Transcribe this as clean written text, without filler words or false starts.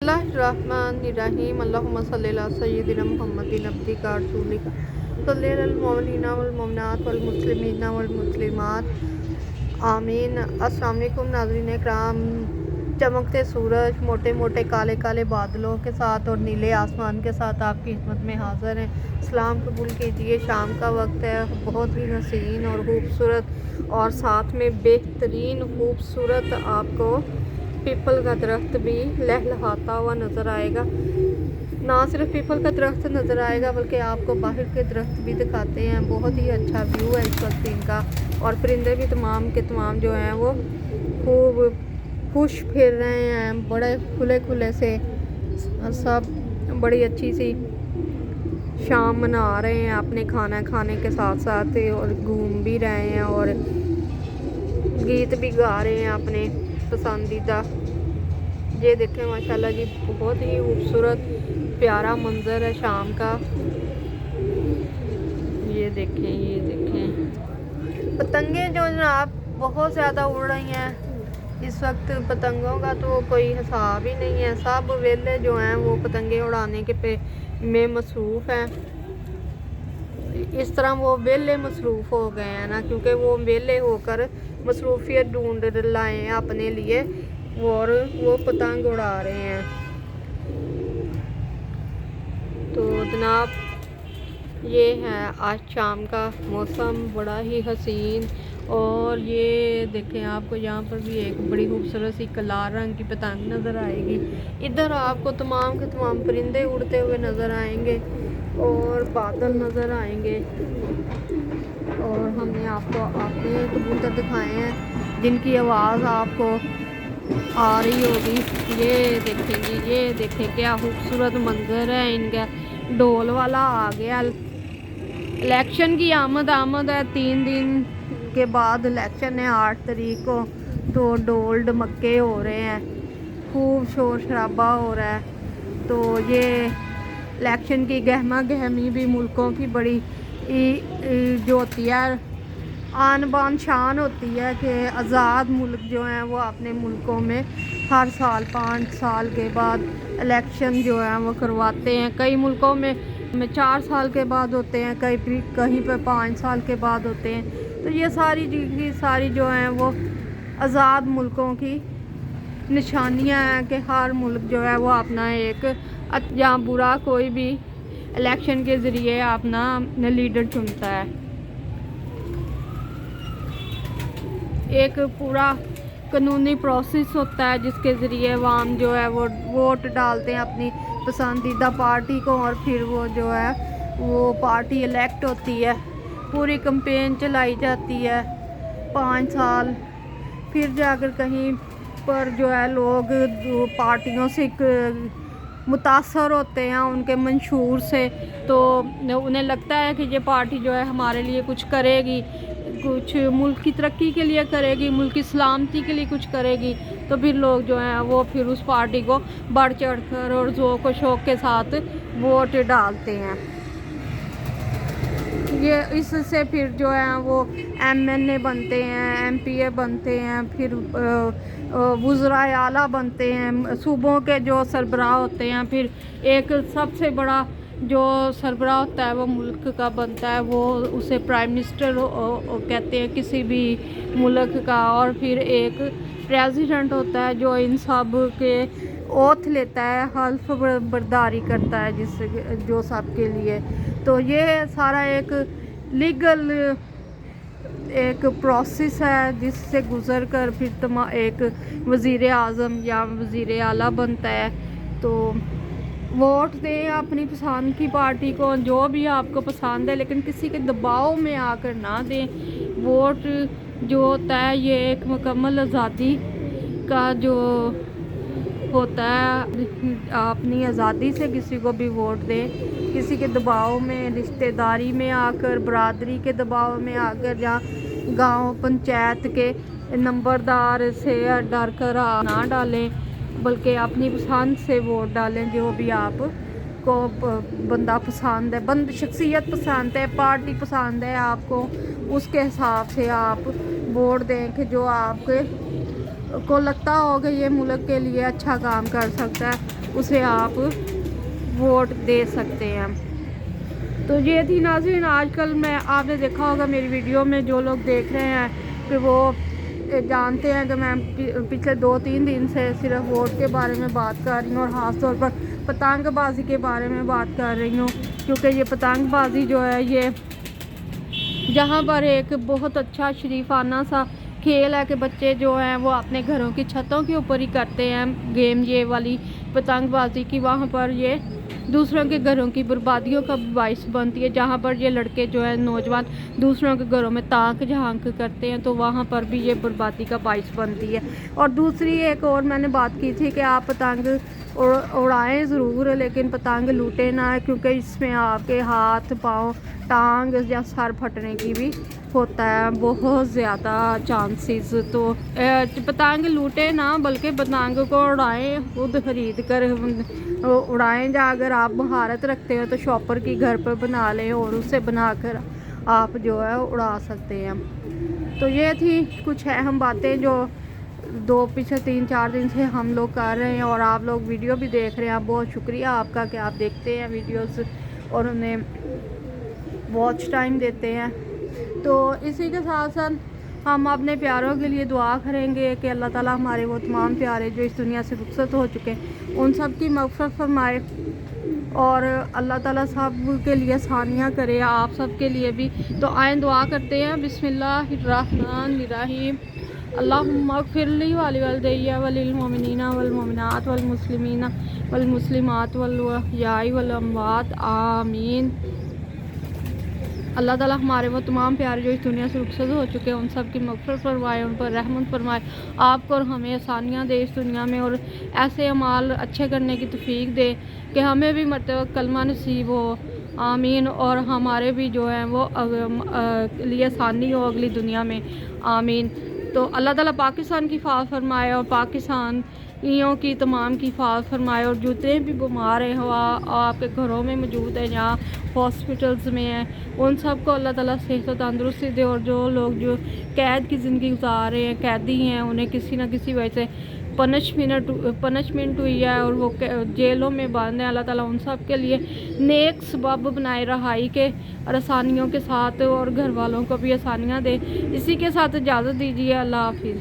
बिस्मिल्लाहिर्रहमानिर्रहीम अल्लाहुम्मा सल्लि अला सय्यिदिना मुहम्मदिन अब्दिका रसूलिका सल्लि अलल मुमिनीना वल मुमिनात वल मुस्लिमीना वल मुस्लिमात आमीन। अस्सलाम वालेकुम नाज़रीन इकराम। चमकते सूरज, मोटे मोटे काले काले बादलों के साथ और नीले आसमान के साथ आपकी खिदमत में हाज़िर हैं। सलाम कबूल कीजिए। शाम का वक्त है, बहुत ही हसीन और खूबसूरत और साथ में बेहतरीन खूबसूरत आपको पीपल का दरख्त भी लहलहाता हुआ नज़र आएगा। ना सिर्फ पीपल का दरख्त नज़र आएगा बल्कि आपको बाहर के दरख्त भी दिखाते हैं। बहुत ही अच्छा व्यू है इस वक्त इनका, और परिंदे भी तमाम के तमाम जो हैं वो खूब खुश फिर रहे हैं, बड़े खुले खुले से सब बड़ी अच्छी सी शाम मना रहे हैं अपने खाना खाने के साथ साथ, और घूम भी रहे हैं और गीत भी गा रहे हैं अपने पसंदीदा। ये देखें माशाल्लाह जी, बहुत ही खूबसूरत प्यारा मंजर है शाम का। ये देखें पतंगे जो जनाब बहुत ज़्यादा उड़ रही हैं इस वक्त। पतंगों का तो कोई हिसाब ही नहीं है। सब वेले जो हैं वो पतंगे उड़ाने के में मसरूफ़ हैं। इस तरह वो वेले मसरूफ़ हो गए हैं ना, क्योंकि वो वेले होकर मसरूफियत ढूंढ लाए हैं अपने लिए और वो पतंग उड़ा रहे हैं। तो जनाब ये है आज शाम का मौसम, बड़ा ही हसीन। और ये देखें आपको यहाँ पर भी एक बड़ी खूबसूरत सी लाल रंग की पतंग नज़र आएगी। इधर आपको तमाम के तमाम परिंदे उड़ते हुए नज़र आएंगे और बादल नज़र आएंगे। और हमने आपको अपने कबूतर दिखाए हैं जिनकी आवाज़ आपको आ रही होगी। ये देखें क्या खूबसूरत मंजर है इनका। ढोल वाला आ गया। इलेक्शन की आमद है। 3 दिन के बाद इलेक्शन है 8 तारीख को, तो ढोल ढमक्के हो रहे हैं, खूब शोर शराबा हो रहा है। तो ये इलेक्शन की गहमा गहमी भी मुल्कों की बड़ी जो होती है आन बान शान होती है कि आज़ाद मुल्क जो हैं वो अपने मुल्कों में हर साल 5 साल के बाद इलेक्शन जो है वो करवाते हैं। कई मुल्कों में 4 साल के बाद होते हैं, कहीं पे 5 साल के बाद होते हैं। तो ये सारी जो हैं वो आज़ाद मुल्कों की निशानियां हैं कि हर मुल्क जो है वो अपना एक या बुरा कोई भी इलेक्शन के ज़रिए अपना लीडर चुनता है। एक पूरा कानूनी प्रोसेस होता है जिसके ज़रिए आवाम जो है वो वोट डालते हैं अपनी पसंदीदा पार्टी को, और फिर वो जो है वो पार्टी इलेक्ट होती है। पूरी कैंपेन चलाई जाती है 5 साल, फिर जाकर कहीं पर जो है लोग पार्टियों से मुतासर होते हैं उनके मंशूर से, तो उन्हें लगता है कि ये पार्टी जो है हमारे लिए कुछ करेगी, कुछ मुल्क की तरक्की के लिए करेगी, मुल्क की सलामती के लिए कुछ करेगी। तो फिर लोग जो हैं वो फिर उस पार्टी को बढ़ चढ़ कर और ज़ोक व शौक़ के साथ वोट डालते हैं। ये इससे फिर जो है वो MNA बनते हैं, MPA बनते हैं, फिर वज़राए आला बनते हैं, सूबों के जो सरबराह होते हैं। फिर एक सबसे बड़ा जो सरबराह होता है वो मुल्क का बनता है, वो उसे प्राइम मिनिस्टर कहते हैं किसी भी मुल्क का। और फिर एक प्रेसिडेंट होता है जो इन सब के ओथ लेता है, हल्फ बर्दारी करता है जो सब के लिए। तो ये सारा एक लीगल एक प्रोसेस है जिससे गुज़र कर फिर एक वज़ीर आज़म या वज़ीर आला बनता है। तो वोट दें अपनी पसंद की पार्टी को, जो भी आपको पसंद है, लेकिन किसी के दबाव में आकर ना दें। वोट जो होता है ये एक मुकम्मल आज़ादी का जो होता है, अपनी आज़ादी से किसी को भी वोट दें। किसी के दबाव में, रिश्तेदारी में आकर, बरादरी के दबाव में आकर या गांव पंचायत के नंबरदार से डर कर ना डालें, बल्कि अपनी पसंद से वोट डालें। जो भी आप को बंदा पसंद है, शख्सियत पसंद है, पार्टी पसंद है आपको, उसके हिसाब से आप वोट दें कि जो आपके को लगता हो कि ये मुल्क के लिए अच्छा काम कर सकता है। اسے آپ ووٹ دے سکتے ہیں۔ تو یہ تھی ناظرین آج کل میں آپ نے دیکھا ہوگا میری ویڈیو میں جو لوگ دیکھ رہے ہیں کہ وہ جانتے ہیں کہ میں پچھلے 2-3 دن سے صرف ووٹ کے بارے میں بات کر رہی ہوں اور خاص طور پر پتنگ بازی کے بارے میں بات کر رہی ہوں، کیونکہ یہ پتنگ بازی جو ہے یہ جہاں پر ایک بہت اچھا شریفانہ سا کھیل ہے کہ بچے جو ہیں وہ اپنے گھروں کی چھتوں کے اوپر ہی کرتے ہیں گیم یہ والی پتنگ بازی کی، وہاں پر یہ دوسروں کے گھروں کی بربادیوں کا باعث بنتی ہے۔ جہاں پر یہ لڑکے جو ہیں نوجوان دوسروں کے گھروں میں تاک جھانک کرتے ہیں تو وہاں پر بھی یہ بربادی کا باعث بنتی ہے۔ اور دوسری ایک اور میں نے بات کی تھی کہ آپ پتنگ اڑائیں ضرور لیکن پتنگ لوٹیں نہ، کیونکہ اس میں آپ کے ہاتھ پاؤں ٹانگ یا سر پھٹنے کی بھی ہوتا ہے بہت زیادہ چانسز۔ تو پتنگ لوٹیں نہ بلکہ پتنگ کو اڑائیں، خود خرید کر اڑائیں، یا اگر آپ مہارت رکھتے ہو تو شاپر کی گھر پر بنا لیں اور اسے بنا کر آپ جو ہے اڑا سکتے ہیں۔ تو یہ تھی کچھ اہم باتیں جو پچھلے 3-4 دن سے ہم لوگ کر رہے ہیں، اور آپ لوگ ویڈیو بھی دیکھ رہے ہیں۔ بہت شکریہ آپ کا کہ آپ دیکھتے ہیں ویڈیوز اور انہیں واچ ٹائم دیتے ہیں۔ تو اسی کے ساتھ ساتھ ہم اپنے پیاروں کے لیے دعا کریں گے کہ اللہ تعالیٰ ہمارے وہ تمام پیارے جو اس دنیا سے رخصت ہو چکے ہیں ان سب کی مغفرت فرمائے، اور اللہ تعالیٰ سب کے لیے آسانیاں کرے، آپ سب کے لیے بھی۔ تو آئیں دعا کرتے ہیں۔ بسم اللہ الرحمن الرحیم۔ اللہم اغفر لی ولوالدی وللمؤمنین والمؤمنات والمسلمین والمسلمات والاحیاء والاموات آمین۔ اللہ تعالیٰ ہمارے وہ تمام پیارے جو اس دنیا سے رخصت ہو چکے ہیں ان سب کی مغفرت فرمائے، ان پر رحمت فرمائے، آپ کو اور ہمیں آسانیاں دے اس دنیا میں، اور ایسے اعمال اچھے کرنے کی توفیق دے کہ ہمیں بھی مرتبہ کلمہ نصیب ہو، آمین، اور ہمارے بھی جو ہیں وہ لیے آسانی ہو اگلی دنیا میں، آمین۔ تو اللہ تعالیٰ پاکستان کی حفاظت فرمائے اور پاکستانیوں کی تمام کی حفاظت فرمائے، اور جتنے بھی بیمار ہیں وہ آپ کے گھروں میں موجود ہیں یا ہاسپٹلز میں ہیں ان سب کو اللہ تعالیٰ صحت و تندرستی دے، اور جو لوگ جو قید کی زندگی گزار رہے ہیں، قیدی ہیں، انہیں کسی نہ کسی وجہ سے پنشمنٹ ہوئی ہے اور وہ جیلوں میں بند ہیں، اللہ تعالیٰ ان سب کے لیے نیک سبب بنائے رہائی کے اور آسانیوں کے ساتھ، اور گھر والوں کو بھی آسانیاں دے۔ اسی کے ساتھ اجازت دیجیے، اللہ حافظ۔